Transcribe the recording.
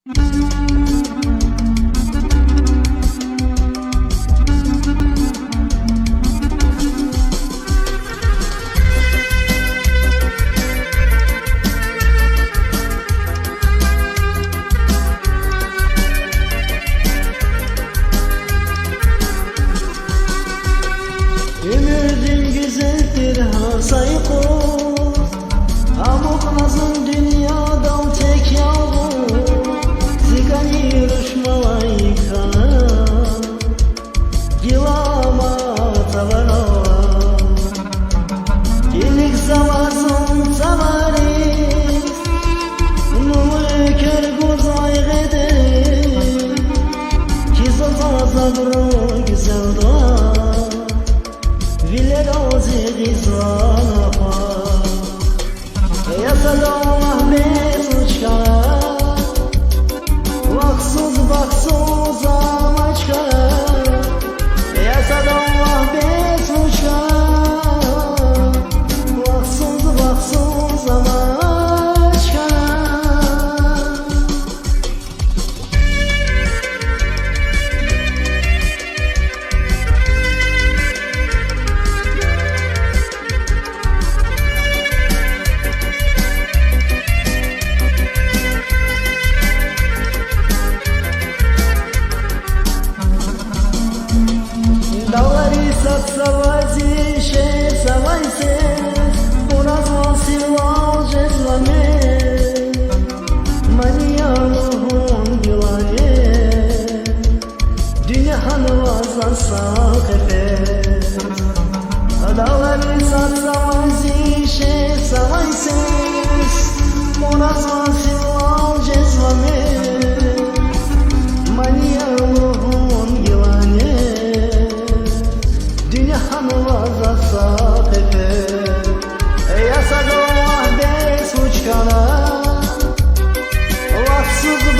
Ümidin güzeldir saykoz, amok nazım dünyadan tek yavru, zigani rüşmalayka, gilama tavara, gelik zavazın tavaris, nulu kör gozay gede, kizal zabro güzel doğa. Vilerozi gizlama Yasadallah mezuçka Vaksuz amaçka Yasadallah mezuçka Vaksuz amaçka. Dağları satsavazi şe savayse Urazma silval cezlame Maniyaluhun gülane Dünya hanıvazan sakefes Dağları satsavazi şe savayse Urazma silval cezlame Maniyaluhun gülane Dünya hanıvaza sahtepe Yasadallah beş uçkana Vaksuz